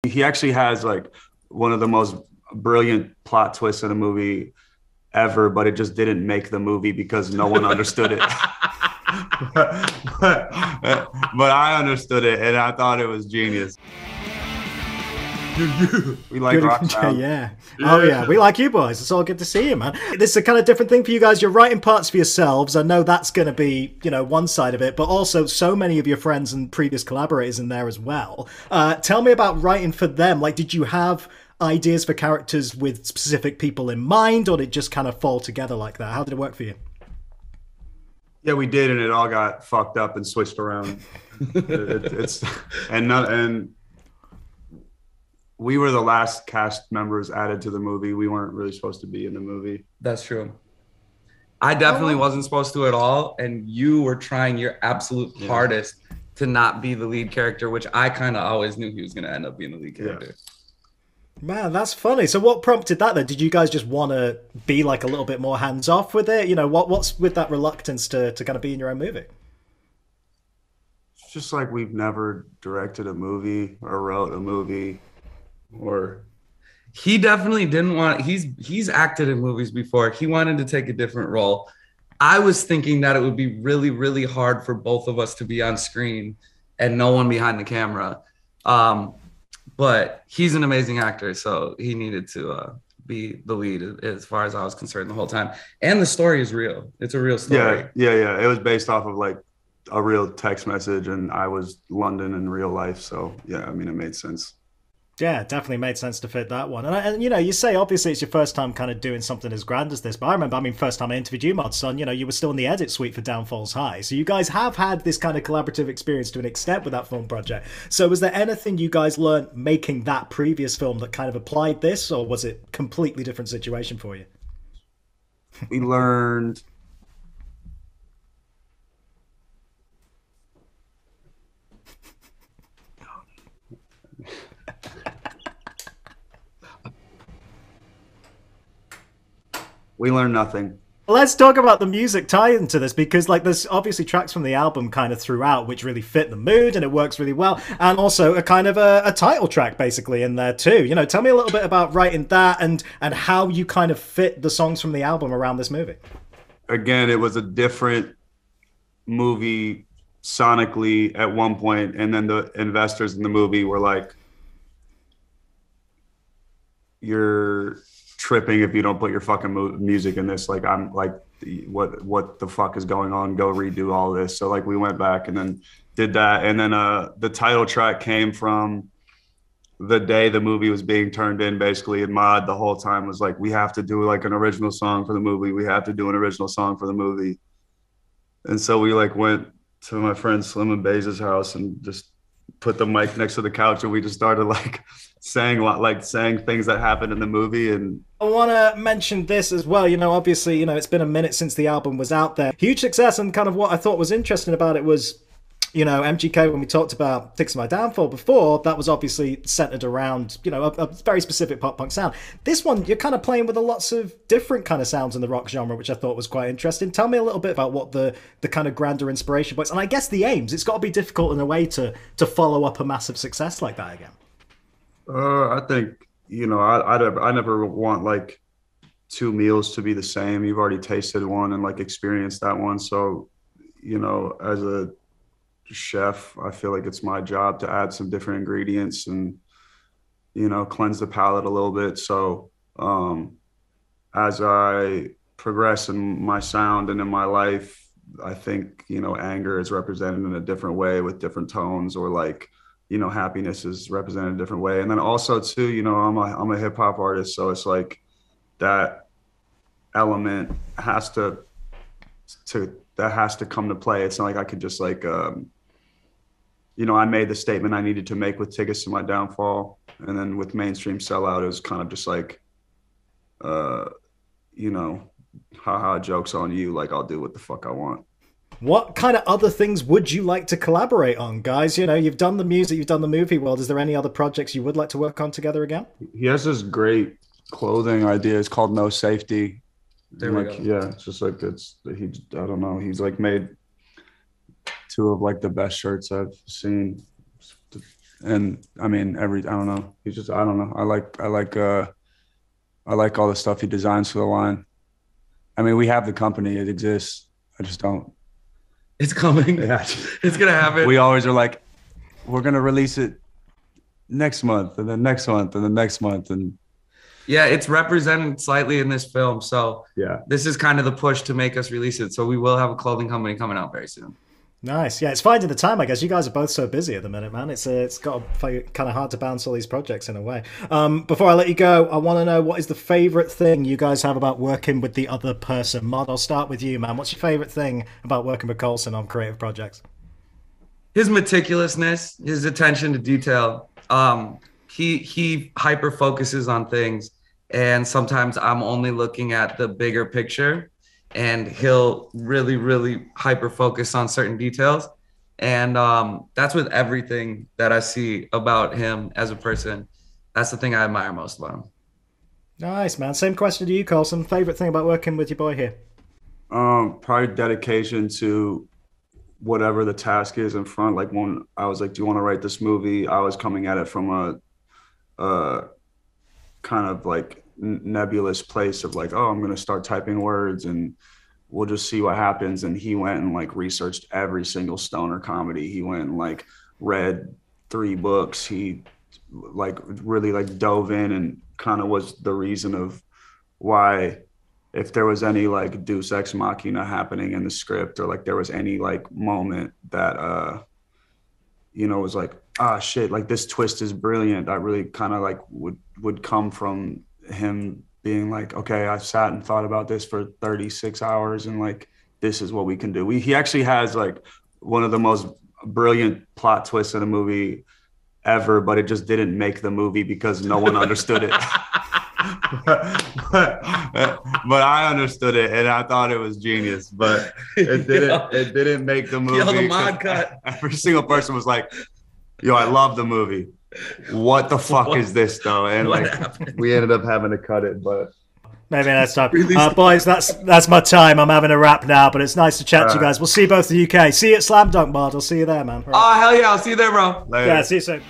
He actually has like one of the most brilliant plot twists in a movie ever, but it just didn't make the movie because no one understood it. but I understood it and I thought it was genius. We like Good, rock sound. yeah. Oh yeah, we like you boys. It's all good to see you, man. This is a kind of different thing for you guys. You're writing parts for yourselves. I know that's going to be, one side of it, but also so many of your friends and previous collaborators in there as well. Tell me about writing for them. Like, did you have ideas for characters with specific people in mind, or did it just kind of fall together like that? How did it work for you? Yeah, we did, and it all got fucked up and switched around. It's and we were the last cast members added to the movie. We weren't really supposed to be in the movie. That's true. I definitely wasn't supposed to at all. And you were trying your absolute hardest to not be the lead character, which I kind of always knew he was going to end up being the lead character. Man, that's funny. So what prompted that then? Did you guys just want to be like a little bit more hands off with it? What's with that reluctance to kind of be in your own movie? It's just like we've never directed a movie or wrote a movie. Or he definitely didn't want. He's acted in movies before. He wanted to take a different role. I was thinking that it would be really, really hard for both of us to be on screen and no one behind the camera. But he's an amazing actor, so he needed to be the lead as far as I was concerned the whole time. And the story is real. It's a real story. Yeah. It was based off of like a real text message, and I was London in real life. So yeah, I mean, it made sense. Yeah, definitely made sense to fit that one. And you say obviously it's your first time kind of doing something as grand as this, but I remember, first time I interviewed you, Mod Son, you were still in the edit suite for Downfalls High. So you guys have had this kind of collaborative experience to an extent with that film project. So was there anything you guys learned making that previous film that kind of applied this, or was it completely different situation for you? We learned nothing. Let's talk about the music tie into this, because like there's obviously tracks from the album kind of throughout which really fit the mood and it works really well, and also a kind of a title track basically in there too. Tell me a little bit about writing that and how you kind of fit the songs from the album around this movie. Again, it was a different movie sonically at one point, and then the investors in the movie were like, "You're tripping if you don't put your fucking music in this." Like, I'm like, what the fuck is going on? Go redo all this. So like we went back and then did that, and then the title track came from the day the movie was being turned in, basically. And Mod the whole time was like, we have to do like an original song for the movie. We have to do an original song for the movie. And so we like went to my friend Slim and Baze's house and just put the mic next to the couch, and we just started like saying things that happened in the movie. And I want to mention this as well. Obviously, it's been a minute since the album was out there. Huge success, and kind of what I thought was interesting about it was, MGK, when we talked about Fix My Downfall before, that was obviously centered around, a very specific pop punk sound. This one, you're kind of playing with lots of different kind of sounds in the rock genre, which I thought was quite interesting. Tell me a little bit about what the kind of grander inspiration was, and I guess the aims. It's got to be difficult in a way to follow up a massive success like that again. I think, I never want like two meals to be the same. You've already tasted one and like experienced that one. So, as a chef, I feel like it's my job to add some different ingredients and, cleanse the palate a little bit. So as I progress in my sound and in my life, I think, anger is represented in a different way with different tones, or like, happiness is represented a different way. And then also too, I'm a hip hop artist. So it's like that element has to come to play. It's not like I could just like, I made the statement I needed to make with Tickets to My Downfall. And then with Mainstream Sellout, it was kind of just like, haha, joke's on you. Like, I'll do what the fuck I want. What kind of other things would you like to collaborate on, guys? You've done the music, you've done the movie world. Is there any other projects you would like to work on together again? He has this great clothing idea. It's called No Safety. There we go. Yeah, it's just like I don't know. He's like made two of like the best shirts I've seen. And I mean, I don't know. He's just, I don't know. I like all the stuff he designs for the line. I mean, we have the company, it exists. I just don't. It's coming. Yeah. It's gonna happen. We always are like, we're gonna release it next month, and then next month, and then next month, and yeah, it's represented slightly in this film. So yeah, this is kind of the push to make us release it. So we will have a clothing company coming out very soon. Nice. Yeah, it's finding the time, I guess. You guys are both so busy at the minute, man. It's got kind of hard to balance all these projects in a way. Before I let you go, I want to know, what is the favorite thing you guys have about working with the other person? Mod, I'll start with you, man. What's your favorite thing about working with Coulson on creative projects? His meticulousness, his attention to detail. He hyper focuses on things, and sometimes I'm only looking at the bigger picture, and he'll really hyper focus on certain details. And that's with everything that I see about him as a person. That's the thing I admire most about him. Nice, man. Same question to you, Coulson. Favorite thing about working with your boy here? Probably dedication to whatever the task is in front. Like when I was like, do you want to write this movie? I was coming at it from a kind of like nebulous place of like, oh, I'm going to start typing words and we'll just see what happens. And he went and like researched every single stoner comedy. He went and like read 3 books. He like really like dove in and kind of was the reason of why, if there was any like deus ex machina happening in the script, or like there was any like moment that was like, ah, shit, like this twist is brilliant, I really kind of like would come from him being like, okay, I've sat and thought about this for 36 hours and like this is what we can do. He actually has like one of the most brilliant plot twists in a movie ever, but it just didn't make the movie because no one understood it. but I understood it and I thought it was genius, but it didn't make the movie. Yo, the mod cut. Every single person was like, yo, I love the movie. What the fuck is this though? And like happened? We ended up having to cut it, but maybe next time. Boys, that's my time. I'm having a wrap now, but it's nice to chat to you guys. We'll see you both in the UK. See you at Slam Dunk, Mod. I'll see you there, man. Right. Oh, hell yeah. I'll see you there, bro. Later. Yeah, see you soon.